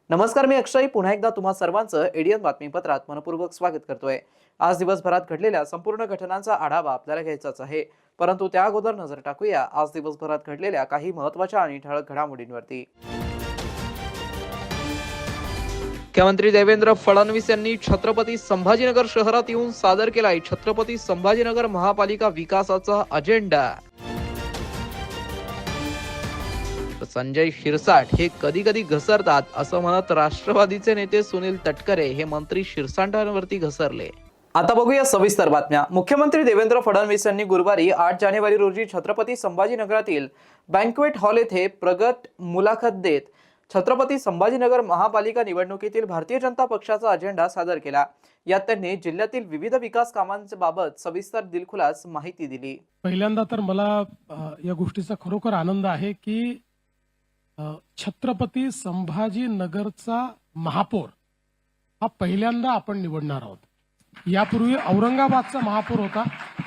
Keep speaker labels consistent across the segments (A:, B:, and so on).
A: नमस्कार, मी अक्षय पुन्हा एकदा तुम्हा सर्वांचं एडीएन बातमीपत्रात मनपूर्वक स्वागत करतोय। आज दिवसभरात घडलेल्या संपूर्ण घटनांचा आढावा आपल्याला घ्यायचाच आहे, परंतु त्या अगोदर नजर टाकूया आज दिवसभरात घडलेल्या काही महत्त्वाच्या आणि ठळक घडामोडींवरती। मुख्यमंत्री देवेंद्र फडणवीस यांनी छत्रपती संभाजीनगर शहरात येऊन सादर केलाय छत्रपती संभाजीनगर महापालिका विकासाचा अजेंडा। संजय शिरसाट हे कधी कधी घसरतात असं म्हणत राष्ट्रवादीचे नेते सुनील तटकरे हे मंत्री शिरसाटांवरती घसरले। आता बघूया सविस्तर बातम्या। मुख्यमंत्री देवेंद्र फडणवीस यांनी गुरुवारी 8 जानेवारी रोजी छत्रपती संभाजीनगरातील बँक्वेट हॉल येथे प्रगत मुलाखत देत छत्रपती संभाजीनगर महापालिका निवडणुकीतील भारतीय जनता पक्षाचा अजेंडा सादर केला। यात त्यांनी जिल्ह्यातील विविध विकास कामांबाबत सविस्तर दिलखुलास माहिती दिली।
B: पहिल्यांदा तर मला या गोष्टीचा खरोखर आनंद आहे की छत्रपती संभाजीनगरचा महापौर हा पहिल्यांदा आपण निवडणार आहोत। यापूर्वी औरंगाबादचा महापौर होता,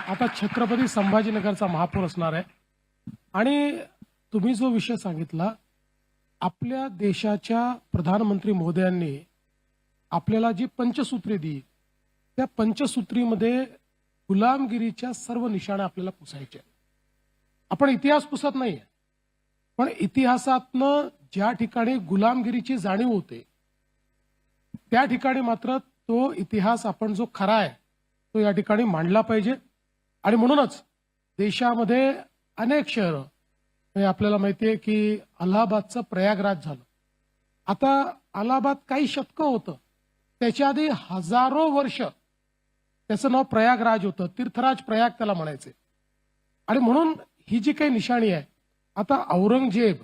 B: आता छत्रपती संभाजीनगरचा महापौर असणार आहे। आणि तुम्ही जो विषय सांगितला, आपल्या देशाच्या प्रधानमंत्री महोदयांनी आपल्याला जी पंचसूत्री दिली, त्या पंचसूत्रीमध्ये गुलामगिरीच्या सर्व निशाणे आपल्याला पुसायचे। आपण इतिहास पुसत नाहीये, पण इतिहासातनं ज्या ठिकाणी गुलामगिरीची जाणीव होते त्या ठिकाणी मात्र तो इतिहास आपण जो खरा आहे तो या ठिकाणी मांडला पाहिजे। आणि म्हणूनच देशामध्ये अनेक शहरं, आपल्याला माहिती आहे की अलाहाबादचं प्रयागराज झालं, आता अलाहाबाद काही शतकं होतं, त्याच्या आधी हजारो वर्ष त्याचं नाव प्रयागराज होतं, तीर्थराज प्रयाग त्याला म्हणायचे। आणि म्हणून ही जी काही निशाणी आहे, आता औरंगजेब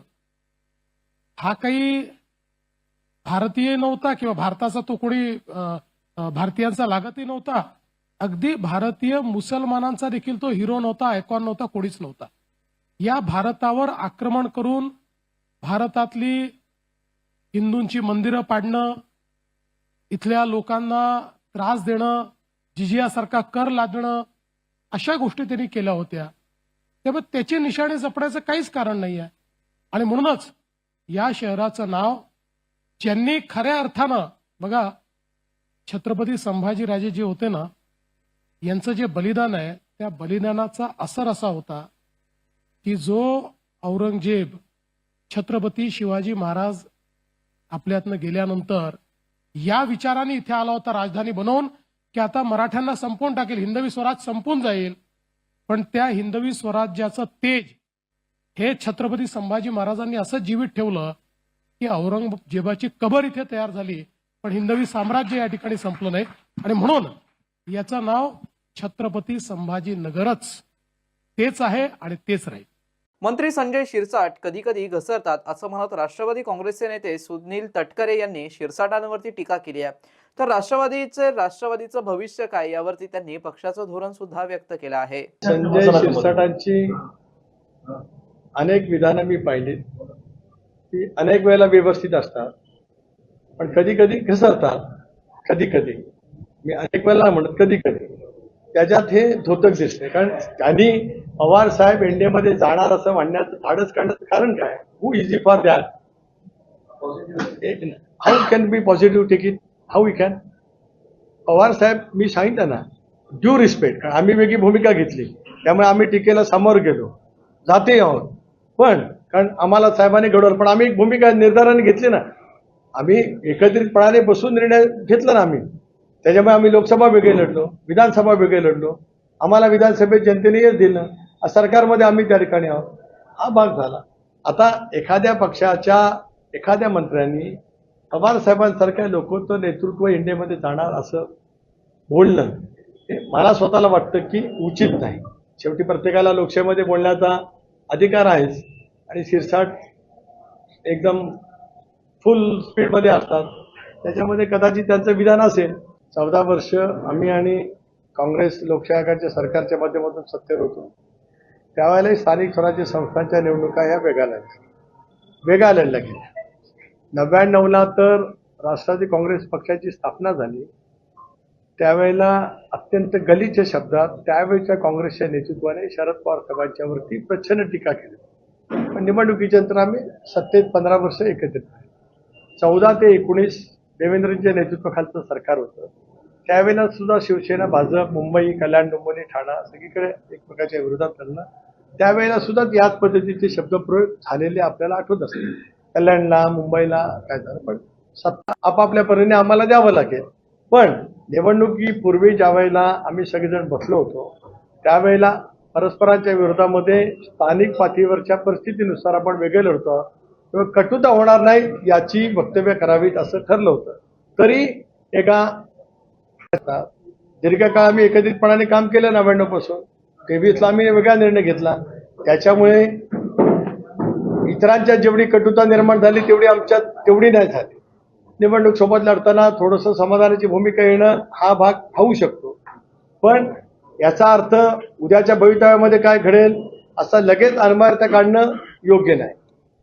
B: हा काही भारतीय नव्हता किंवा भारताचा तो कोणी भारतीयांचा लागतही नव्हता, अगदी भारतीय मुसलमानांचा देखील तो हिरो नव्हता, आयकॉन नव्हता, कोणीच नव्हता। या भारतावर आक्रमण करून भारतातली हिंदूंची मंदिरं पाडणं, इथल्या लोकांना त्रास देणं, जिजियासारखा कर लादणं, अशा गोष्टी त्यांनी केल्या होत्या। त्यामुळे त्याची निशाणी जपण्याचं काहीच कारण नाही आहे। आणि म्हणूनच या शहराचं नाव ज्यांनी खऱ्या अर्थानं, बघा छत्रपती संभाजीराजे जे होते ना, यांचं जे बलिदान आहे त्या बलिदानाचा असर असा होता की जो औरंगजेब छत्रपती शिवाजी महाराज आपल्यातनं गेल्यानंतर या विचाराने इथे आला होता राजधानी बनवून की आता मराठ्यांना संपवून टाकेल, हिंदवी स्वराज संपून जाईल। पण त्या हिंदवी स्वराज्याचं तेज हे छत्रपती संभाजी महाराजांनी असं जीवित ठेवलं की औरंगजेबाची कबर इथे तयार झाली, पण हिंदवी साम्राज्य या ठिकाणी संपलं नाही। आणि म्हणून याचं नाव छत्रपती संभाजीनगरच तेच आहे आणि तेच राहील।
A: मंत्री संजय शिरसाट कधी कधी घसरतात असं म्हणत राष्ट्रवादी काँग्रेसचे नेते सुनील तटकरे यांनी शिरसाटांवरती टीका केली आहे। तर राष्ट्रवादीचं भविष्य काय यावरती त्यांनी पक्षाचं धोरण सुद्धा व्यक्त केलं आहे।
C: संजय शिरसाटांची अनेक विधानं मी पाहिली, ती अनेक वेळेला व्यवस्थित असतात, पण कधी कधी घसरतात। कधी कधी, मी अनेक वेळेला म्हणत कधी कधी, त्याच्यात हे धोतक दिसते। कारण त्यांनी पवार साहेब एनडीएमध्ये जाणार असं म्हणण्याचं धाडस करण्याचं कारण काय? Who easy for that? How can be positive ticket? How we can? Pawar साहेब, मी सांगितलं ना, ड्यू रिस्पेक्ट, आम्ही वेगळी भूमिका घेतली त्यामुळे आम्ही टीकेला समोर गेलो, जाते आहोत, पण कारण आम्हाला साहेबांनी घडवलं, पण आम्ही एक भूमिका निर्धाराने घेतली ना, आम्ही एकत्रितपणाने बसून निर्णय घेतला ना आम्ही। त्याच्यामुळे आम्ही लोकसभा वेगळे लढलो, विधानसभा वेगळे लढलो, आम्हाला विधानसभेत जनतेने यश दिलं, सरकारमध्ये आम्ही त्या ठिकाणी आहोत, हा भाग झाला। आता एखाद्या पक्षाच्या एखाद्या मंत्र्यांनी पवार साहेबांसारख्या लोकत्व नेतृत्व इंडियामध्ये जाणार असं बोलणं मला स्वतःला वाटतं की उचित नाही। शेवटी प्रत्येकाला लोकशाहीमध्ये बोलण्याचा अधिकार आहेच, आणि शिरसाट एकदम फुल स्पीडमध्ये असतात, त्याच्यामध्ये कदाचित त्यांचं विधान असेल। 14 वर्ष आम्ही आणि काँग्रेस लोकशाही आघाडीच्या सरकारच्या माध्यमातून सत्तेवर होतो त्यावेळेला स्थानिक स्वराज्य संस्थांच्या निवडणुका ह्या वेगळ्या लढल्या गेल्या. 99ला तर राष्ट्रवादी काँग्रेस पक्षाची स्थापना झाली. त्यावेळेला अत्यंत गलिच्छ शब्दात त्यावेळच्या काँग्रेसच्या नेतृत्वाने शरद पवार साहेबांच्यावरती प्रचंड टीका केली. पण निवडणुकीच्या नंतर आम्ही सत्तेत 15 वर्ष एकत्रित राहिलो. 14 ते 19 देवेंद्रजींच्या नेतृत्वाखालचं सरकार होतं. त्यावेळेला सुद्धा शिवसेना, भाजप, मुंबई, कल्याण, डोंबिवली, ठाणा सगळीकडे एकमेकाच्या विरोधात लढणं. त्यावेळेला सुद्धा याच पद्धतीचे शब्दप्रयोग झालेले आपल्याला आठवत असतील. कल्याणला, मुंबईला काय झालं, पण सत्ता आपापल्या परीने आम्हाला द्यावं लागेल. पण निवडणुकीपूर्वी ज्या वेळेला आम्ही सगळेजण बसलो होतो त्यावेळेला परस्परांच्या विरोधामध्ये स्थानिक पातळीवरच्या परिस्थितीनुसार आपण वेगळे लढतो किंवा कटुता होणार नाही याची वक्तव्य करावीत असं ठरलं होतं. तरी एका दीर्घकाळ आम्ही एकत्रितपणाने काम केलं. 99 पासून 23ला आम्ही वेगळा निर्णय घेतला. त्याच्यामुळे इतरांच्यात जेवढी कटुता निर्माण झाली तेवढी नाही झाली. निवडणूक सोबत लढताना थोडंसं समाधानाची भूमिका येणं हा भाग होऊ शकतो. पण याचा अर्थ उद्याच्या भवितव्यामध्ये काय घडेल असं लगेच अनमार्थ काढणं योग्य नाही.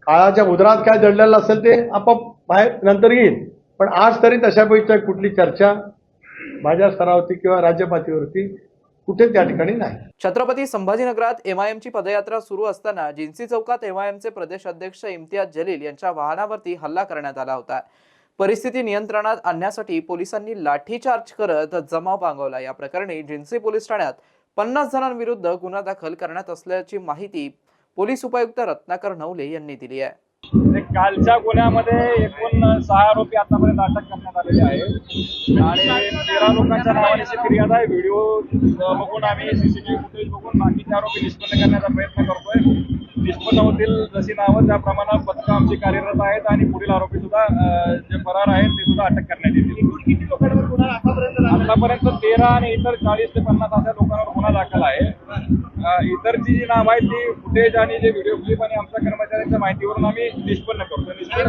C: काळाच्या उदरात काय दडलेलं असेल ते आपोआप बाहेर नंतर येईल. पण आज तरी तशा पैकी कुठली चर्चा माझ्या स्तरावरती किंवा राज्य पातळीवरती कुठे त्या ठिकाणी नाही.
A: छत्रपती संभाजीनगरात एमआयएमची पदयात्रा सुरू असताना जिन्सी चौकात एमआयएमचे प्रदेश अध्यक्ष इम्तियाज जलील यांच्या वाहनावरती हल्ला करण्यात आला होता. परिस्थिती नियंत्रणात आणण्यासाठी पोलिसांनी लाठीचार्ज करत जमाव पांगवला. या प्रकरणी जिन्सी पोलीस ठाण्यात 50 जणांविरुद्ध गुन्हा दाखल करण्यात असल्याची माहिती पोलीस उपायुक्त रत्नाकर नवले यांनी दिली आहे.
D: कालच्या गुन्ह्यामध्ये एकूण 6 आरोपी आतापर्यंत अटक करण्यात आलेले आहेत आणि 13 लोकांच्या नावाने फिर्याद आहे. व्हिडिओ बघून आम्ही सीसीटीव्ही फुटेज बघून बाकीचे आरोपी निष्पन्न करण्याचा प्रयत्न करतोय. निष्पन्न होतील जशी नावं त्याप्रमाणे पथकं आमची कार्यरत आहेत आणि पुढील आरोपी सुद्धा जे फरार आहेत ते सुद्धा अटक करण्यात येतील. किती लोकांवर गुन्हा आतापर्यंत 13 आणि इतर 40 ते 50 अशा लोकांवर गुन्हा दाखल आहे. इतरची जी नाव आहेत ती फुटेज आणि जे व्हिडिओ क्लिप आणि आमच्या कर्मचाऱ्यांच्या माहितीवरून आम्ही निष्पन्न करतो. निष्पन्न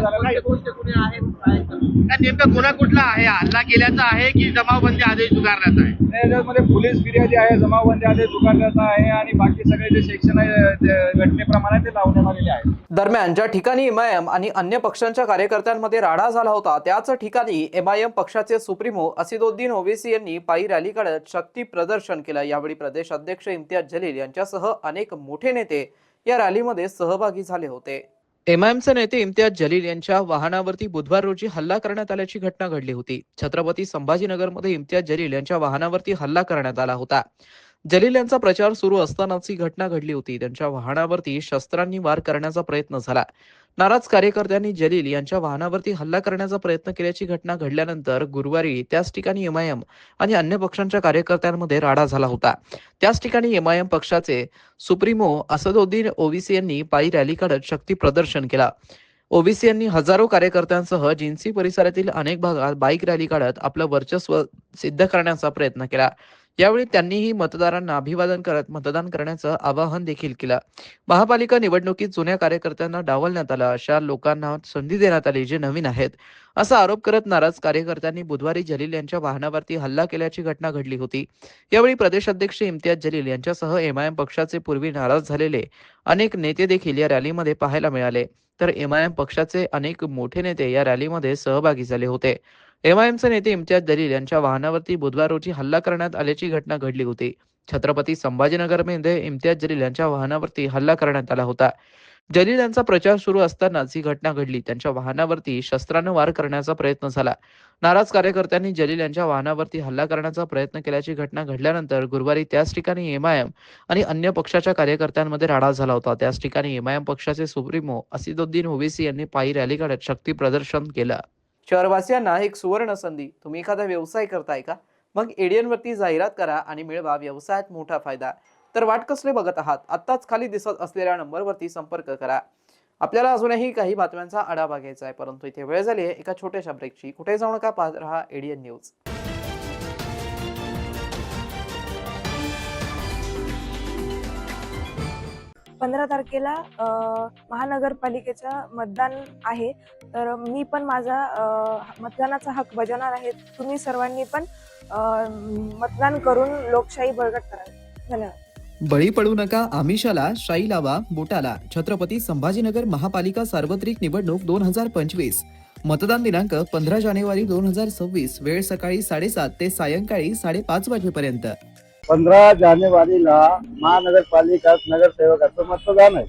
E: नेमका गुन्हा कुठला आहे? हल्ला केल्याचा आहे की जमावबंदी आदेश झुगारण्याचा आहे?
D: त्याच्यामध्ये पोलीस फिर्यादी आहे, जमावबंदी आदेश झुगारण्याचा आहे आणि बाकी सगळे जे सेक्शन आहे घटनेप्रमाणे ते लावण्यात आलेले आहे.
A: दरम्यान ज्या ठिकाणी एमआयएम आणि अन्य पक्षांच्या कार्यकर्त्यांमध्ये राडा झाला होता त्याच ठिकाणी एमआयएम पक्षाचे सुप्रीमो असिदुद्दीन ओवेसी यांनी पायी रॅली काढत शक्ती प्रदर्शन केलं. यावेळी प्रदेश अध्यक्ष इम्तियाज जलील यांच्यासह अनेक मोठे नेते या रॅलीमध्ये सहभागी झाले होते. एमआयएमचे नेते इम्तियाज जलील यांच्या वाहनावरती बुधवार रोजी हल्ला करण्यात आल्याची घटना घडली होती. छत्रपती संभाजीनगरमध्ये इम्तियाज जलील यांच्या वाहनावरती हल्ला करण्यात आला होता. जलील यांचा प्रचार सुरू असतानाच ही घटना घडली होती. त्यांच्या वाहनावरती शस्त्रांनी वार करण्याचा प्रयत्न झाला. नाराज कार्यकर्त्यांनी जलील यांच्या वाहनावरती हल्ला करण्याचा प्रयत्न केल्याची घटना घडल्यानंतर गुरुवारी त्याच ठिकाणी एमआयएम आणि अन्य पक्षांच्या कार्यकर्त्यांमध्ये राडा झाला होता. त्याच ठिकाणी एमआयएम पक्षाचे सुप्रीमो असदुद्दीन ओवेसी यांनी पायी रॅली काढत शक्ती प्रदर्शन केला. ओवेसी यांनी हजारो कार्यकर्त्यांसह जिन्सी परिसरातील अनेक भागात बाईक रॅली काढत आपलं वर्चस्व सिद्ध करण्याचा प्रयत्न केला. यावेळी त्यांनीही मतदारांना अभिवादन करत मतदान करण्याचं आवाहन देखील केलं. महापालिका निवडणुकीत जुन्या कार्यकर्त्यांना डावलण्यात आलं, अशा लोकांना संधी देण्यात आली जे नवीन आहेत असा आरोप करत नाराज कार्यकर्त्यांनी बुधवारी जलील यांच्या वाहनावरती हल्ला केल्याची घटना घडली होती. यावेळी प्रदेश अध्यक्ष इम्तियाज जलील यांच्यासह एमआयएम पक्षाचे पूर्वी नाराज झालेले अनेक नेते देखील या रॅलीमध्ये पाहायला मिळाले. तर एमआयएम पक्षाचे अनेक मोठे नेते या रॅलीमध्ये सहभागी झाले होते. एमआयएमचे नेते इम्तियाज जलील यांच्या वाहनावरती बुधवार रोजी हल्ला करण्यात आल्याची घटना घडली होती. छत्रपती संभाजीनगरमध्ये इम्तियाज जलील यांच्या वाहनावरती हल्ला करण्यात आला होता. जलील यांचा प्रचार सुरू असतानाच ही घटना घडली. त्यांच्या वाहनावरती शस्त्रानं वार करण्याचा प्रयत्न झाला. नाराज कार्यकर्त्यांनी जलील यांच्या वाहनावरती हल्ला करण्याचा प्रयत्न केल्याची घटना घडल्यानंतर गुरुवारी त्याच ठिकाणी एमआयएम आणि अन्य पक्षाच्या कार्यकर्त्यांमध्ये राडा झाला होता. त्याच ठिकाणी एमआयएम पक्षाचे सुप्रीमो असिदुद्दीन ओवेसी यांनी पायी रॅली काढत शक्ती प्रदर्शन केलं. शहरवासियांना एक सुवर्ण संधी. तुम्ही एखादा व्यवसाय करताय का? मग एडीएन वरती जाहिरात करा आणि मिळवा व्यवसायात मोठा फायदा. तर वाट कसले बघत आहात? आत्ताच खाली दिसत असलेल्या नंबरवरती संपर्क करा. आपल्याला अजूनही काही बातम्यांचा आढावा घ्यायचा आहे, परंतु इथे वेळ झाली आहे एका छोट्याशा ब्रेकची. कुठे जाऊ नका, पाहत रहा एडीएन न्यूज.
F: 15 तारखेला महानगरपालिकेचं मतदान आहे, तर मी पण माझा मतदानाचा हक्क बजावणार आहे. तुम्ही सर्वांनी पण मतदान करून लोकशाही बळकट करावी. धन्यवाद.
A: बळी पडू नका आमिषाला, शाई लावा बोटाला. छत्रपती संभाजीनगर महापालिका सार्वत्रिक निवडणूक 2025. मतदान दिनांक 15 जानेवारी 2026. वेळ सकाळी 7:30 ते सायंकाळी 5:30 वाजेपर्यंत.
G: 15 जानेवारीला महानगरपालिका नगरसेवकाचं मतदान आहे.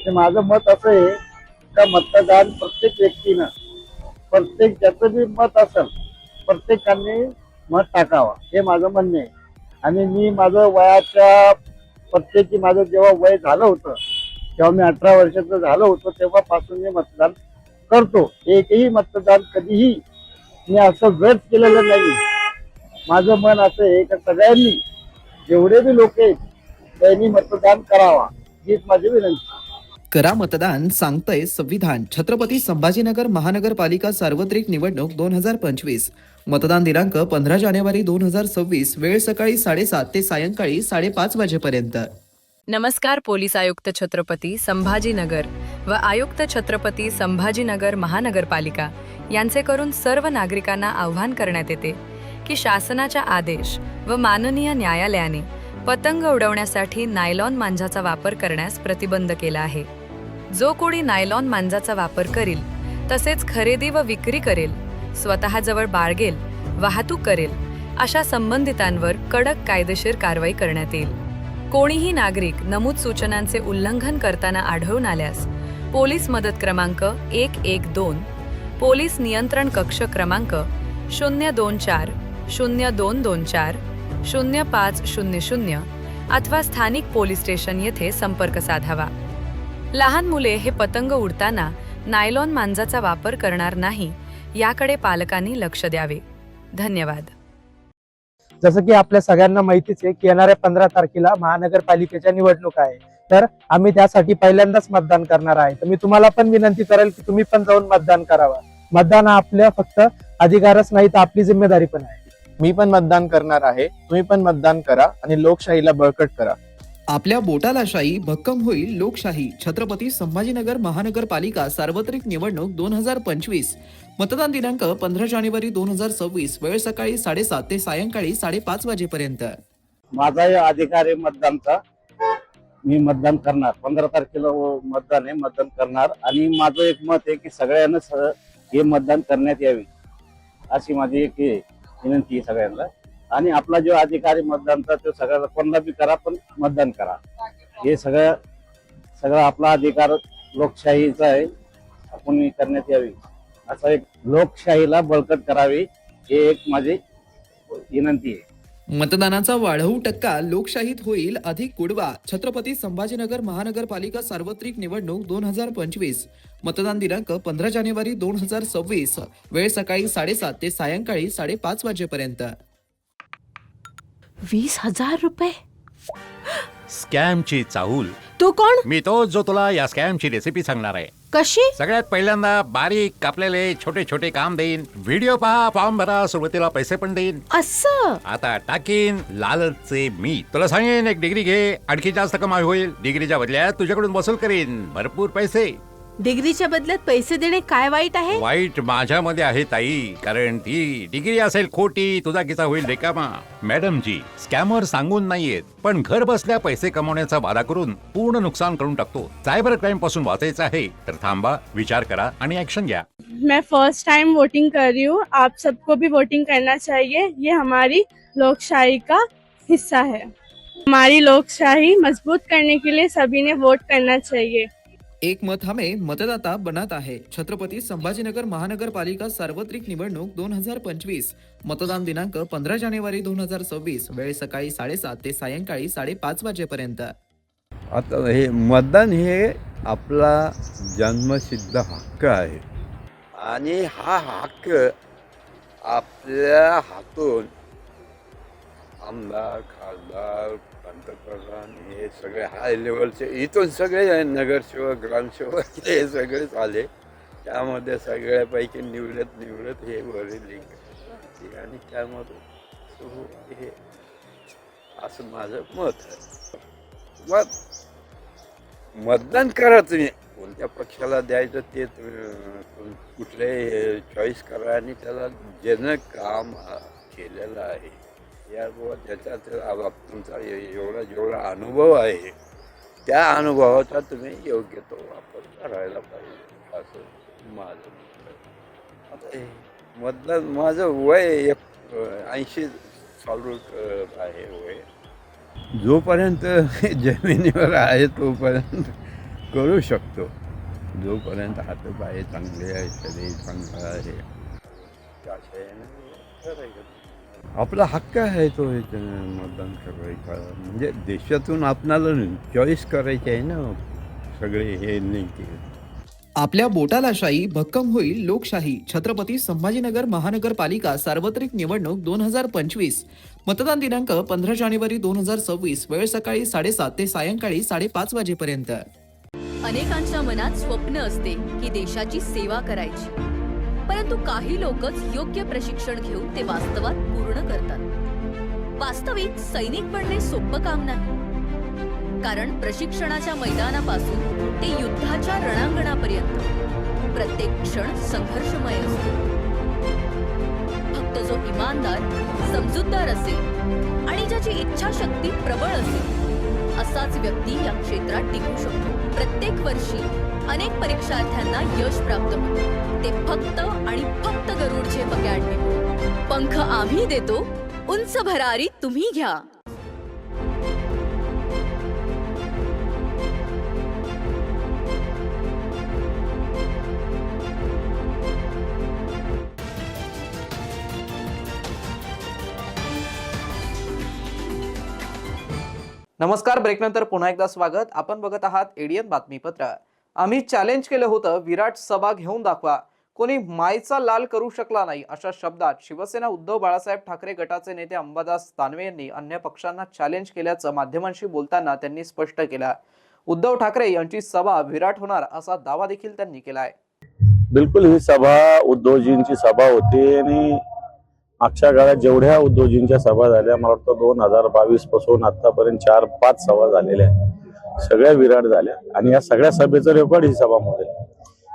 G: ते माझं मत असं आहे का मतदान प्रत्येक व्यक्तीनं, प्रत्येक ज्याचं बी मत असेल प्रत्येकाने मत टाकावा, हे माझं म्हणणं आहे. आणि मी माझं वयाच्या प्रत्येकी माझं जेव्हा वय झालं होतं तेव्हा मी 18 वर्षाचं झालं होतं तेव्हापासून मी मतदान करतो. एकही मतदान कधीही मी असं व्यर्थ केलेलं नाही. माझं मन असं आहे की सगळ्यांनी जेवढे बी लोक आहेत त्यांनी मतदान करावा, हीच माझी विनंती.
A: करा मतदान, सांगतंय संविधान. छत्रपती संभाजीनगर महानगरपालिका सार्वत्रिक निवडणूक 2025. मतदान दिनांक 15 जानेवारी 2026. वेळ सकाळी 7:30 ते सायंकाळी 5:30 वाजेपर्यंत.
H: नमस्कार. पोलीस आयुक्त छत्रपती संभाजीनगर व आयुक्त छत्रपती संभाजीनगर महानगरपालिका यांचे करून सर्व नागरिकांना आवाहन करण्यात येते की शासनाच्या आदेश व माननीय न्यायालयाने पतंग उडवण्यासाठी नायलॉन मांजाचा वापर करण्यास प्रतिबंध केला आहे. जो कोणी नायलॉन मांजाचा वापर करील, तसेच खरेदी व विक्री करेल, स्वतःजवळ बाळगेल, वाहतूक करेल, अशा संबंधितांवर कडक कायदेशीर कारवाई करण्यात येईल. कोणीही नागरिक नमूद सूचनांचे उल्लंघन करताना आढळून आल्यास पोलीस मदत क्रमांक 112, पोलीस नियंत्रण कक्ष क्रमांक 024 0224 0500 अथवा स्थानिक पोलीस स्टेशन येथे संपर्क साधावा. लहान मुले हे पतंग उडताना नायलॉन मांजाचा वापर करणार नाही याकडे पालकांनी लक्ष द्यावे. धन्यवाद.
G: जसं की आपल्या सगळ्यांना माहितीच आहे की येणाऱ्या 15 तारखेला महानगरपालिकेच्या निवडणूक आहे, तर आम्ही त्यासाठी पहिल्यांदाच मतदान करणार आहे. तर मी तुम्हाला पण विनंती करेल की तुम्ही पण जाऊन मतदान करावं. मतदान हा आपल्या फक्त अधिकारच नाही तर आपली जिम्मेदारी पण आहे.
I: मी पण मतदान करणार आहे, तुम्ही पण मतदान करा आणि लोकशाहीला बळकट करा.
A: आपल्या बोटाला शाही, भक्कम होईल लोकशाही. छत्रपती संभाजीनगर महानगरपालिका सार्वत्रिक निवडणूक 2025. मतदान दिनांक 15 जानेवारी 2026. वेळ सकाळी 7:30 ते सायंकाळी 5:30 वाजेपर्यंत.
G: माझाही अधिकार आहे मतदानचा. मी मतदान करणार. 15 तारखेला मतदान आहे, मतदान करणार. आणि माझं एक मत आहे की सगळ्यांना हे मतदान करण्यात यावे, अशी माझी एक विनंती आहे सगळ्यांना. आणि आपला जो अधिकार आहे मतदानचा तो सगळ्याला कोणला बी करा, पण मतदान करा. हे सगळं आपला अधिकार लोकशाहीचा आहे, आपण करण्यात यावी. असं एक लोकशाहीला बळकट करावी, हे एक माझी विनंती आहे.
A: मतदानाचा वाढवू टक्का, लोकशाहीत होईल अधिक कुडवा. छत्रपती संभाजीनगर महानगरपालिका सार्वत्रिक निवडणूक 2025. मतदान दिनांक 15 जानेवारी 2026. वेळ सकाळी 7:30 ते सायंकाळी 5:30 वाजेपर्यंत.
J: 20,000 रुपये?
K: स्कॅमची चाहूल.
J: तू कोण?
K: मी तो जो तुला या स्कॅमची रेसिपी सांगणार आहे.
J: कशी?
K: सगळ्यात पहिल्यांदा बारीक कापलेले छोटे छोटे काम देईन, व्हिडिओ पहा, फॉर्म भरा, सुरुवातीला पैसे पण देईन.
J: असं?
K: आता टाकीन लालचचे मी तुला सांगेन एक डिग्री घे, आणखी जास्त कमाई होईल. डिग्रीच्या बदल्यात तुझ्याकडून वसूल करीन भरपूर पैसे.
J: डिग्रीच्या बदल्यात पैसे देणे काय वाईट आहे?
K: वाईट माझ्यामध्ये आहे ताई, कारण ती डिग्री असेल खोटी, तुझा किस्सा होईल रिकामा. मॅडम जी, स्कॅमर सांगून नाहीयेत, पण घर बसल्या पैसे कमवण्याचा वादा करून पूर्ण नुकसान करून टाकतो. सायबर क्राईम पासून वाचायचं आहे तर थांबा, विचार करा आणि ऍक्शन घ्या.
F: मैं फर्स्ट टाइम वोटिंग कर रही हूँ. आप सबको भी वोटिंग करना चाहिए. ये हमारी लोकशाही का हिस्सा है. हमारी लोकशाही मजबूत करने के लिए सभी ने वोट करना चाहिए.
A: एक मत हमें मतदाता बनाता है. छत्रपती संभाजीनगर महानगरपालिका सार्वत्रिक निवडणूक 2025. मतदान दिनांक 15 जानेवारी 2026. वेळ सकाळी 7:30 ते सायंकाळी 5:30 वाजेपर्यंत.
I: आता हे मतदान हे आपला जन्मसिद्ध हक्क आहे आणि हा हक्क आपल्या हातून आमदार, खासदार, पंतप्रधान हे सगळे हाय लेवलचे इथून सगळे नगरसेवक, ग्रामसेवक हे सगळेच आले. त्यामध्ये सगळ्यापैकी निवडत हे वरील आणि त्यामधून हे असं माझं मत आहे. मतदान करा तुम्ही, कोणत्या पक्षाला द्यायचं ते कुठले चॉईस करा आणि त्याला ज्यानं काम
L: केलेलं आहे. यामुळं त्याच्यात तुमचा जेवढा अनुभव आहे त्या अनुभवाचा तुम्ही योग्य तो वापर करायला पाहिजे असं माझं मत आहे. आता हे मतदान माझं वय 80 चालू आहे वय. जोपर्यंत जमिनीवर आहे तोपर्यंत करू शकतो. जोपर्यंत हातपाय चांगले आहे, शरीर चांगलं आहे, त्याच्या ह्यानं करायचं. आपला हक्क आहे तो मतदान करायचा. म्हणजे देशातून आपणाला चॉईस करायची आहे ना सगळे हे नेते.
A: आपल्या बोटाला शाही भक्कम होईल लोकशाही. छत्रपती संभाजीनगर महानगरपालिका सार्वत्रिक निवडणूक 2025. मतदान दिनांक 15 जानेवारी 2026. वेळ सकाळी 7:30 ते सायंकाळी 5:30 वाजेपर्यंत.
H: अनेकांच्या मनात स्वप्न असते की देशाची सेवा करायची, परंतु काही लोकच योग्य प्रशिक्षण घेऊन ते वास्तवात पूर्ण करतात. वास्तविक सैनिक बनणे सोपं काम नाही, कारण प्रशिक्षणाच्या मैदानापासून ते युद्धाच्या रणांगणापर्यंत प्रत्येक क्षण संघर्षमय असतो. फक्त जो इमानदार, समजूतदार असेल आणि ज्याची इच्छाशक्ती प्रबळ असेल असाच व्यक्ती या क्षेत्रात टिकू शकतो. प्रत्येक वर्षी अनेक परीक्षार्थ्यांना यश प्राप्त होते, ते फक्त आणि फक्त गरुड झेप अकॅडमी. पंख आम्ही देतो, उंच भरारी तुम्ही घ्या.
A: नमस्कार. ब्रेकनंतर पुन्हा एकदा स्वागत. आपण बघत आहात एडीएन बातमीपत्र. आम्ही चॅलेंज केलं होतं, विराट सभा घेऊन दाखवा. कोणी मायचा लाल करू शकला नाही, अशा शब्दात शिवसेना उद्धव बाळासाहेब ठाकरे गटाचे नेते अंबादास दानवे यांनी अन्य पक्षांना चॅलेंज केल्याचं माध्यमांशी बोलताना त्यांनी स्पष्ट केलं. उद्धव ठाकरे यांची सभा विराट होणार असा दावा देखील त्यांनी केलाय.
G: बिलकुल ही सभा उद्धवजींची सभा होती आणि मागच्या काळात जेवढ्या उद्धवजींच्या सभा झाल्या मला वाटतं 2022 पासून आतापर्यंत 4-5 सभा झालेल्या आहेत. सगळ्या विराट झाल्या आणि या सगळ्या सभेचं रेकॉर्ड ही सभा मोडेल.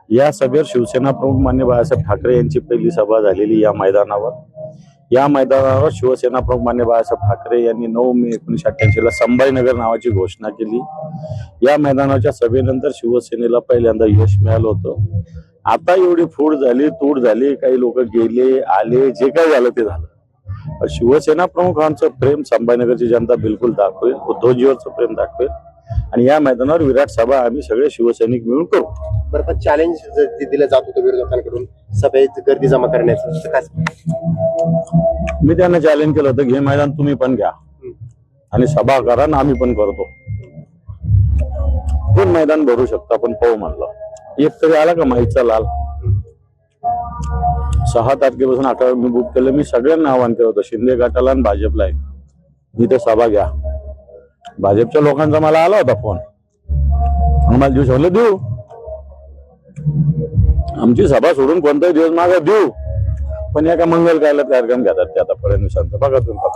G: या सभेवर शिवसेना प्रमुख मान्य बाळासाहेब ठाकरे यांची पहिली सभा झालेली या मैदानावर. या मैदानावर शिवसेना प्रमुख मान्य बाळासाहेब ठाकरे यांनी 9 मे 1988 ला संभाजीनगर नावाची घोषणा केली. या मैदानाच्या सभेनंतर शिवसेनेला पहिल्यांदा यश मिळालं होतं. आता एवढी फूट झाली, तूट झाली, काही लोक गेले आले, जे काही झालं ते झालं. शिवसेना प्रमुखांचं प्रेम संभाजीनगरची जनता बिलकुल दाखवेल, उद्धवजीवरचं प्रेम दाखवेल आणि या मैदानावर विराट सभा आम्ही सगळे शिवसैनिक मिळून करू.
I: बरं, पण चॅलेंज दिलं जात होतं विरोधकांकडून सभेत गर्दी जमा करण्याचं,
G: मी त्यांना चॅलेंज केलं होतं, हे मैदान तुम्ही पण घ्या आणि सभा करा ना, आम्ही पण करतो. कोण मैदान भरू शकतो आपण पाहू म्हणलं. एक तरी आला का माहीचा लाल. 6 तारखेपासून 18 मी बुक केलं. मी सगळ्यांना आवाहन केलं होतं, शिंदे गटाला आणि भाजपला इथे सभा घ्या. भाजपच्या लोकांचा मला आला होता फोन, मला दिवस म्हणलं देऊ, आमची सभा सोडून कोणताही दिवस मागे देऊ, पण एका मंगल कार्यालयात कार्यक्रम घेतात ते आता फडणवीसांचा. बघा तुम्ही.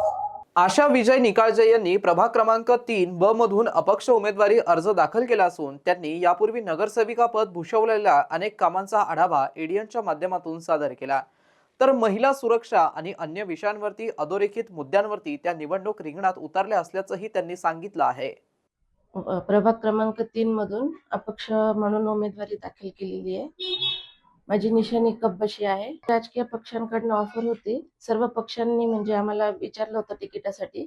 A: आशा विजय निकाळजे यांनी प्रभाग क्रमांक 3 ब मधून अपक्ष उमेदवारी अर्ज दाखल केला असून त्यांनी यापूर्वी नगरसेविका पद भूषवलेल्या अनेक कामांचा आढावा एडीएनच्या माध्यमातून सादर केला. तर महिला सुरक्षा आणि अन्य विषयांवरती अधोरेखित मुद्द्यांवरती त्या निवडणूक रिंगणात उतरल्या असल्याचंही त्यांनी सांगितलं आहे.
F: प्रभाग क्रमांक 3 मधून अपक्ष म्हणून उमेदवारी दाखल केलेली आहे. माझी निशाणी कब्बशी आहे. राजकीय पक्षांकडून ऑफर होती. सर्व पक्षांनी म्हणजे आम्हाला विचारलं होतं तिकिटासाठी,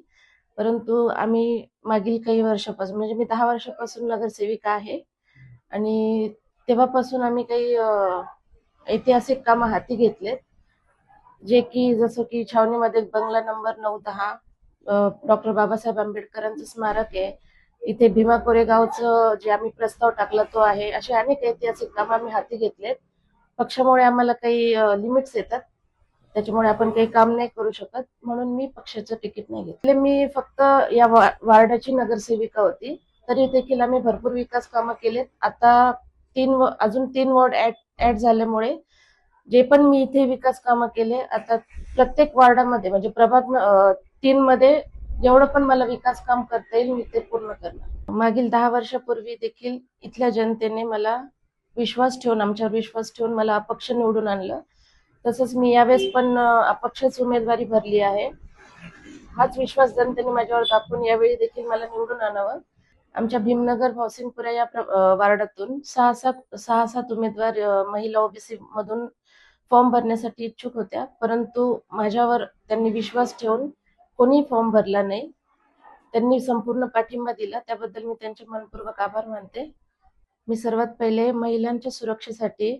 F: परंतु आम्ही मागील काही वर्षापासून म्हणजे मी 10 वर्षापासून नगरसेविका आहे आणि तेव्हापासून आम्ही काही ऐतिहासिक कामं हाती घेतलेत, जे की जसं की छावणीमध्ये बंगला नंबर 9-10 डॉक्टर बाबासाहेब आंबेडकरांचं स्मारक आहे. इथे भीमा कोरेगावचं जे आम्ही प्रस्ताव टाकला तो आहे. असे अनेक ऐतिहासिक कामं आम्ही हाती घेतलेत. पक्षामुळे आम्हाला काही लिमिट्स येतात, त्याच्यामुळे आपण काही काम नाही करू शकत, म्हणून मी पक्षाचं तिकीट नाही घेतलं. मी फक्त या वार्डाची नगरसेविका होती, तरी देखील आम्ही भरपूर विकास कामं केलेत. आता अजून 3 वॉर्ड ऍड झाल्यामुळे जे पण मी इथे विकास कामं केले, आता प्रत्येक वार्डामध्ये म्हणजे प्रभाग 3 मध्ये जेवढं पण मला विकास काम करता येईल मी ते पूर्ण करणार. मागील 10 वर्षापूर्वी देखील इथल्या जनतेने मला आमच्यावर विश्वास ठेवून मला अपक्ष निवडून आणलं. तसंच मी यावेळेस पण अपक्षच उमेदवारी भरली आहे. हाच विश्वास जनतेने माझ्यावर दाखवून यावेळी देखील मला निवडून आणावं. आमच्या भीमनगर भावसिंगपुरा या वार्डातून 6-7 उमेदवार महिला ओबीसी मधून फॉर्म भरण्यासाठी इच्छुक होत्या, परंतु माझ्यावर त्यांनी विश्वास ठेवून कोणी फॉर्म भरला नाही. त्यांनी संपूर्ण पाठिंबा दिला, त्याबद्दल मी त्यांचे मनपूर्वक आभार मानते. मी सर्वात पहिले महिलांच्या सुरक्षेसाठी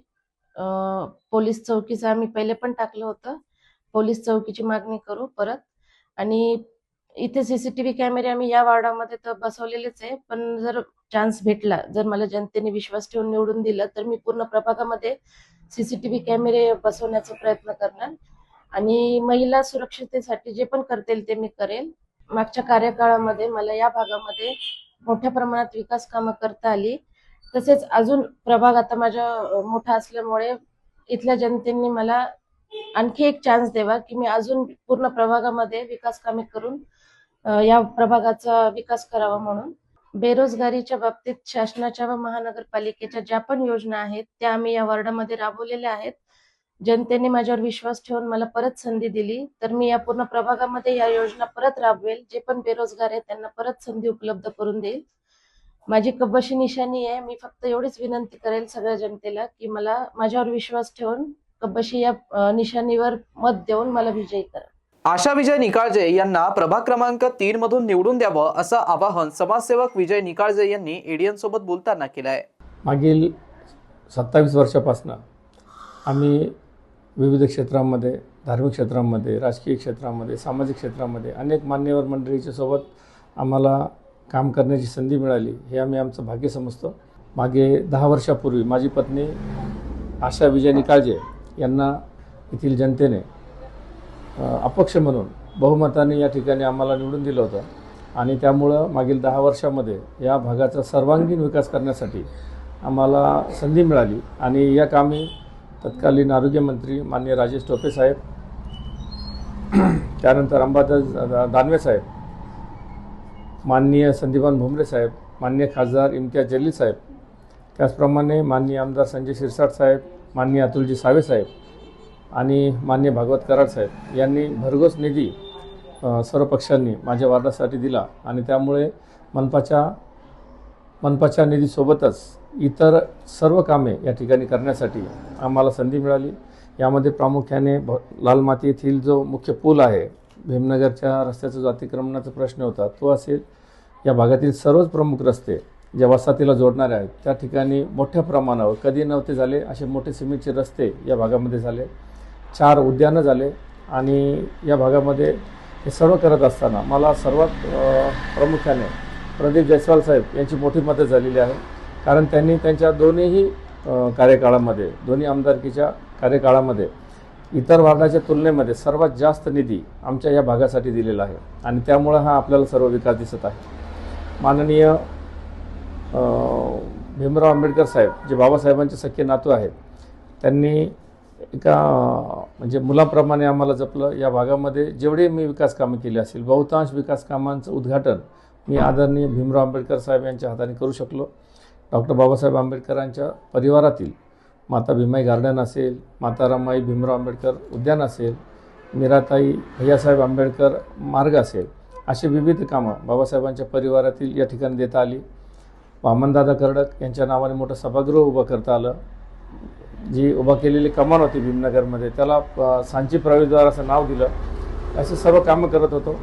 F: पोलीस चौकीचं आम्ही पहिले पण टाकलं होतं. पोलीस चौकीची मागणी करू परत. आणि इथे सीसीटीव्ही कॅमेरे आम्ही या वार्डामध्ये तर बसवलेलेच आहे, पण जर चान्स भेटला, जर मला जनतेने विश्वास ठेवून निवडून दिलं, तर मी पूर्ण प्रभागामध्ये सीसीटीव्ही कॅमेरे बसवण्याचा प्रयत्न करणार. आणि महिला सुरक्षिततेसाठी जे पण करतील ते मी करेल. मागच्या कार्यकाळामध्ये मला या भागामध्ये मोठ्या प्रमाणात विकास कामं करता आली. तसेच अजून प्रभाग आता माझा मोठा असल्यामुळे इथल्या जनतेने मला आणखी एक चान्स द्यावा की मी अजून पूर्ण प्रभागामध्ये विकास कामे करून या प्रभागाचा विकास करावा म्हणून. बेरोजगारीच्या बाबतीत शासनाच्या व महानगरपालिकेच्या ज्या पण योजना आहेत त्या आम्ही या वॉर्डामध्ये राबवलेल्या आहेत. जनतेने माझ्यावर विश्वास ठेवून मला परत संधी दिली, तर मी या पूर्ण प्रभागामध्ये या योजना परत राबवेल. जे पण बेरोजगार आहेत त्यांना परत संधी उपलब्ध करून देईल. माझी कब्बशी निशाणी आहे. मी फक्त एवढीच विनंती करेल सगळ्या जनतेला की मला माझ्यावर विश्वास ठेवून कब्बशी या निशाणीवर मत देऊन मला विजयी करा.
A: आशा विजय निकाळजे यांना प्रभाग क्रमांक 3 मधून निवडून द्यावं असं आवाहन समाजसेवक विजय निकाळजे यांनी एडीएन सोबत बोलताना केलं आहे.
M: मागील 27 वर्षापासून आम्ही विविध क्षेत्रांमध्ये, धार्मिक क्षेत्रांमध्ये, राजकीय क्षेत्रांमध्ये, सामाजिक क्षेत्रामध्ये अनेक मान्यवर मंडळीच्या सोबत आम्हाला काम करण्याची संधी मिळाली, हे आम्ही आमचं भाग्य समजतो. मागे 10 वर्षापूर्वी माझी पत्नी आशा विजय निकाळजे यांना येथील जनतेने अपक्ष म्हणून बहुमताने या ठिकाणी आम्हाला निवडून दिलं होतं. आणि त्यामुळं मागील 10 वर्षामध्ये या भागाचा सर्वांगीण विकास करण्यासाठी आम्हाला संधी मिळाली. आणि या कामी तत्कालीन आरोग्यमंत्री माननीय राजेश टोपे साहेब, त्यानंतर अंबादास दानवे साहेब, माननीय संदीपान भुमरे साहेब, माननीय खासदार इम्तियाज जलील साहेब, त्याचप्रमाणे माननीय आमदार संजय शिरसाट साहेब, माननीय अतुलजी सावे साहेब आणि माननीय भागवत कराड साहेब यांनी भरघोस निधी सर्व पक्षांनी माझ्या वार्डासाठी दिला. आणि त्यामुळे मनपाच्या निधीसोबतच इतर सर्व कामे या ठिकाणी करण्यासाठी आम्हाला संधी मिळाली. यामध्ये प्रामुख्याने लाल माती येथील जो मुख्य पूल आहे, भीमनगरच्या रस्त्याचा जो अतिक्रमणाचा प्रश्न होता तो असेल, या भागातील सर्वच प्रमुख रस्ते ज्या वसाहतीला जोडणारे आहेत त्या ठिकाणी मोठ्या प्रमाणावर कधी नव्हते झाले असे मोठे सिमेंटचे रस्ते या भागामध्ये झाले. 4 उद्यानं झाले. आणि या भागामध्ये हे सर्व करत असताना मला सर्वात प्रामुख्याने प्रदीप जयस्वाल साहेब यांची मोठी मदत झालेली आहे. कारण त्यांनी त्यांच्या दोन्ही कार्यकाळामध्ये, दोन्ही आमदारकीच्या कार्यकाळामध्ये इतर वार्डाच्या तुलनेमध्ये सर्वात जास्त निधी आमच्या या भागासाठी दिलेला आहे. आणि त्यामुळं हा आपल्याला सर्व विकास दिसत आहे. माननीय भीमराव आंबेडकर साहेब, जे बाबासाहेबांचे सख्खे नातू आहेत, त्यांनी एका म्हणजे मुलाप्रमाणे आम्हाला जपलं. या भागामध्ये जेवढे मी विकास कामं केली असेल, बहुतांश विकास कामांचं उद्घाटन मी आदरणीय भीमराव आंबेडकर साहेब यांच्या हाताने करू शकलो. डॉक्टर बाबासाहेब आंबेडकरांच्या परिवारातील माता भीमाई गार्डन असेल, माता रमाई भीमराव आंबेडकर उद्यान असेल, मीराताई भैयासाहेब आंबेडकर मार्ग असेल, अशी विविध कामं बाबासाहेबांच्या परिवारातील या ठिकाणी देता आली. वामनदादा कर्डक यांच्या नावाने मोठं सभागृह उभं करता आलं. जी उभा केलेली कमान होती भीमनगरमध्ये त्याला सांची प्रवेशद्वार असं नाव दिलं. असे सर्व कामं करत होतो.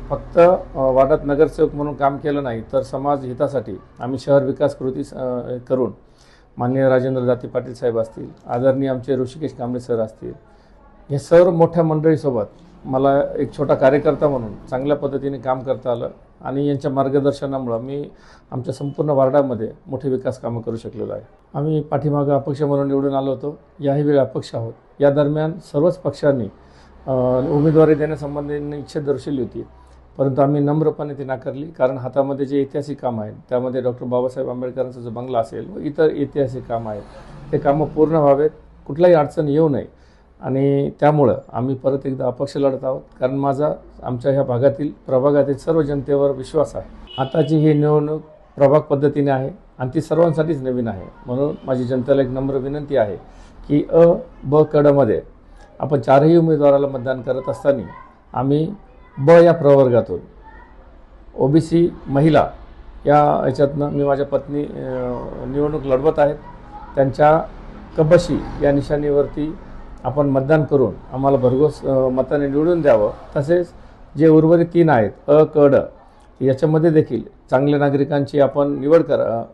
M: फक्त वार्डात नगरसेवक म्हणून काम केलं नाही, तर समाज हितासाठी आम्ही शहर विकास कृती करून माननीय राजेंद्र दाते पाटील साहेब असतील, आदरणीय आमचे ऋषिकेश कांबळे सर असतील, हे सर्व मोठ्या मंडळीसोबत मला एक छोटा कार्यकर्ता म्हणून चांगल्या पद्धतीने काम करता आलं. आणि यांच्या मार्गदर्शनामुळं मी आमच्या संपूर्ण वार्डामध्ये मोठे विकास कामं करू शकलेलो आहे. आम्ही पाठीमागं अपक्ष म्हणून निवडून आलो होतो, याही वेळी अपक्ष आहोत. या दरम्यान सर्वच पक्षांनी उमेदवारी देण्यासंबंधी इच्छा दर्शवली होती, परंतु आम्ही नम्रपणे ती नाकारली. कारण हातामध्ये जे ऐतिहासिक काम आहेत, त्यामध्ये डॉक्टर बाबासाहेब आंबेडकरांचा जो बंगला असेल व इतर ऐतिहासिक कामं आहेत, ते कामं पूर्ण व्हावेत, कुठलाही अडचण येऊ नये. आणि त्यामुळं आम्ही परत एकदा अपक्ष लढत आहोत. कारण माझा आमच्या ह्या भागातील प्रभागातील सर्व जनतेवर विश्वास आहे. आताची ही निवडणूक प्रभाग पद्धतीने आहे आणि ती सर्वांसाठीच नवीन आहे. म्हणून माझी जनतेला एक नम्र विनंती आहे की ब कडमध्ये आपण चारही उमेदवाराला मतदान करत असताना आम्ही ब या प्रवर्गातून ओबीसी महिला या ह्याच्यातनं मी माझ्या पत्नी निवडणूक लढवत आहेत. त्यांच्या कबशी या निशाणीवरती आपण मतदान करून आम्हाला भरघोस मताने निवडून द्यावं. तसेच जे उर्वरित 3 आहेत अ क ड याच्यामध्ये देखील चांगल्या नागरिकांची आपण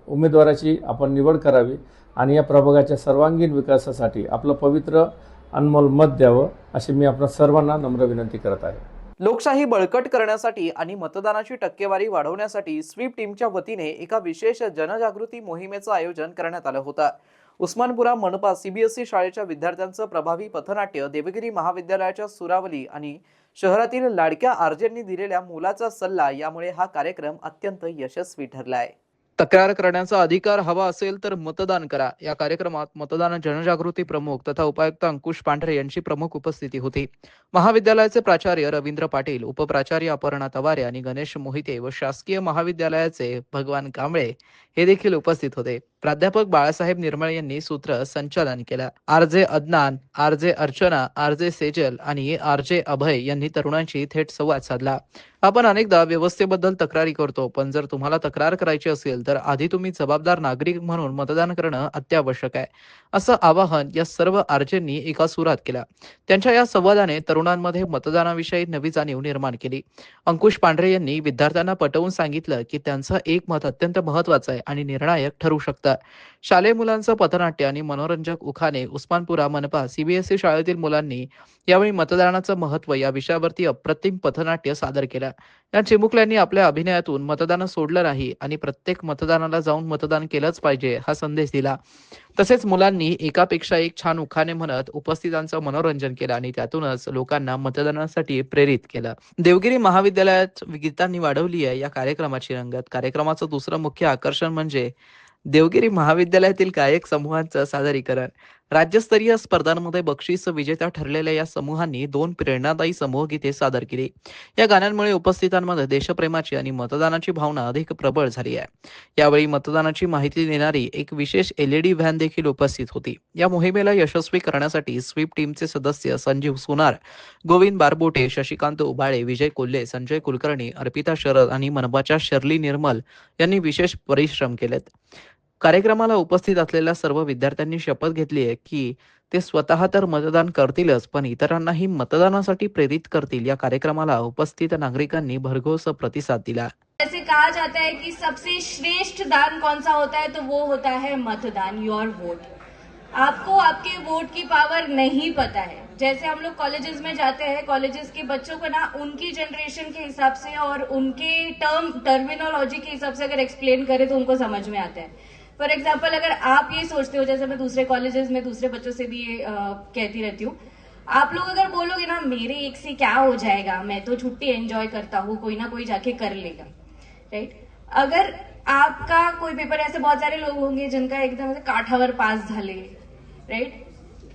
M: उमेदवाराची आपण निवड करावी आणि या प्रभागाच्या सर्वांगीण विकासासाठी आपलं पवित्र अनमोल मत द्यावं अशी मी आपल्या सर्वांना नम्र विनंती करत आहे.
A: लोकशाही बळकट करण्यासाठी आणि मतदानाची टक्केवारी वाढवण्यासाठी स्वीप टीमच्या वतीने एका विशेष जनजागृती मोहिमेचं आयोजन करण्यात आलं होतं. उस्मानपुरा मनपा CBSE शाळेच्या विद्यार्थ्यांचं प्रभावी पथनाट्य, देवगिरी महाविद्यालयाच्या सुरावली आणि शहरातील लाडक्या आरजेंनी दिलेल्या मोलाचा सल्ला यामुळे हा कार्यक्रम अत्यंत यशस्वी ठरला आहे. तक्रार करण्याचा अधिकार हवा असेल तर मतदान करा. या कार्यक्रमात मतदान जनजागृती प्रमुख तथा उपायुक्त अंकुश पांढरे यांची प्रमुख उपस्थिती होती. महाविद्यालयाचे प्राचार्य रवींद्र पाटील, उपप्राचार्य अपर्णा तवारे आणि गणेश मोहिते व शासकीय महाविद्यालयाचे भगवान कांबळे हे देखील उपस्थित होते. प्राध्यापक बाळासाहेब निर्मळ यांनी सूत्र संचालन केलं. RJ Adnan, RJ Archana, RJ Sejal आणि आरजे अभय यांनी तरुणांशी थेट संवाद साधला. आपण अनेकदा व्यवस्थेबद्दल तक्रारी करतो, पण जर तुम्हाला तक्रार करायची असेल तर आधी तुम्ही जबाबदार नागरिक म्हणून मतदान करणं अत्यावश्यक आहे, असं आवाहन या सर्व आरजेंनी एका सुरात केलं. त्यांच्या या संवादाने तरुणांमध्ये मतदानाविषयी नवी जाणीव निर्माण केली. अंकुश पांढरे यांनी विद्यार्थ्यांना पटवून सांगितलं की त्यांचं एक मत अत्यंत महत्त्वाचं आहे आणि निर्णायक ठरू शकतं. शालेय मुलांचं पथनाट्य आणि मनोरंजक उखाणे उस्मानपुरा मनपा CBSE शाळेतील मुलांनी यावेळी मतदानाचं महत्त्व या विषयावरती अप्रतिम पथनाट्य सादर केलं. या चिमुकल्यांनी आपल्या अभिनयातून मतदान सोडलं नाही आणि प्रत्येक मतदानाला जाऊन मतदान केलंच पाहिजे हा संदेश दिला. तसेच मुलांनी एकापेक्षा एक छान उखाणे म्हणत उपस्थितांचं मनोरंजन केलं आणि त्यातूनच लोकांना मतदानासाठी प्रेरित केलं. देवगिरी महाविद्यालयात गीतांनी वाढवली आहे या कार्यक्रमाची रंगत. कार्यक्रमाचं दुसरं मुख्य आकर्षण म्हणजे देवगिरी महाविद्यालयातील गायक समूहांचं सादरीकरण. राज्यस्तरीय स्पर्धांमध्ये बक्षीस विजेत्या ठरलेल्या या समूहांनी 2 प्रेरणादायी समूह गीते सादर केली. या गाण्यांमुळे उपस्थितांमध्ये देशप्रेमाची आणि मतदानाची भावना अधिक प्रबळ झाली आहे. यावेळी मतदानाची माहिती देणारी एक विशेष LED व्हॅन देखील उपस्थित होती. या मोहिमेला यशस्वी करण्यासाठी स्वीप टीमचे सदस्य संजीव सोनार, गोविंद बारबोटे, शशिकांत उबाळे, विजय कोल्हे, संजय कुलकर्णी, अर्पिता शरद आणि मनपाच्या शर्ली निर्मल यांनी विशेष परिश्रम केलेत. कार्यक्रमाला उपस्थित असलेल्या सर्व विद्यार्थ्यांनी शपथ घेतली आहे की ते स्वतः तर मतदान करतीलच, पण इतरांनाही मतदानासाठी प्रेरित करतील. या कार्यक्रमाला उपस्थित नागरिकांनी भरघोस प्रतिसाद दिला.
F: जैसे कहा जाता है कि सबसे श्रेष्ठ दान कौन सा होता है, तो वो होता है मतदान, योर वोट. आपको आपके वोट की पावर नहीं पता है. जैसे हम लोग कॉलेजेस में जाते हैं, कॉलेजेस के बच्चों को ना उनकी जनरेशन के हिसाब से और उनके टर्मिनोलॉजी के हिसाब से अगर एक्सप्लेन करें तो उनको समझ में आता है. फॉर एग्जाम्पल, अगर आप ये सोचते हो, जैसे मैं दूसरे कॉलेजेस में दूसरे बच्चों से भी ये कहती रहती हूँ, आप लोग अगर बोलोगे ना मेरे एक से क्या हो जाएगा, मैं तो छुट्टी एंजॉय करता हूँ, कोई ना कोई जाके कर लेगा, राइट. अगर आपका कोई पेपर, ऐसे बहुत सारे लोग होंगे जिनका एकदम से काठावर पास झाले, राइट.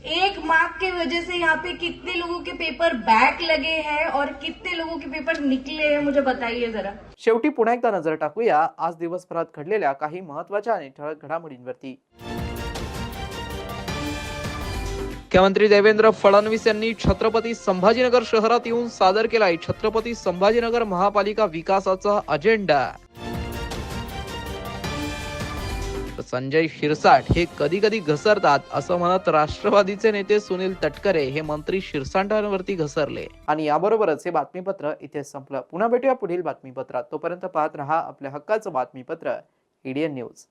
F: 1 मार्क की वजह से यहाँ पे कितने लोगों के पेपर बैक लगे हैं और कितने लोगों के पेपर निकले हैं, मुझे बताइए जरा.
A: शेवटी पुन्हा एकदा नजर टाकूया आज दिवसभरात घडलेल्या काही महत्त्वाच्या आणि ठळक घडामोडींवरती. मुख्यमंत्री देवेंद्र फडणवीस यांनी छत्रपती संभाजीनगर शहरात येऊन सादर केलाय छत्रपती संभाजीनगर महापालिका विकासाचा अजेंडा. संजय शिरसाट हे कधी कधी घसरतात असं म्हणत राष्ट्रवादीचे नेते सुनील तटकरे हे मंत्री शिरसाटांवरती घसरले. आणि याबरोबरच हे बातमीपत्र इथे संपलं. पुन्हा भेटूया पुढील बातमीपत्रात. तोपर्यंत पाहत रहा आपल्या हक्काचं बातमीपत्र EDN न्यूज.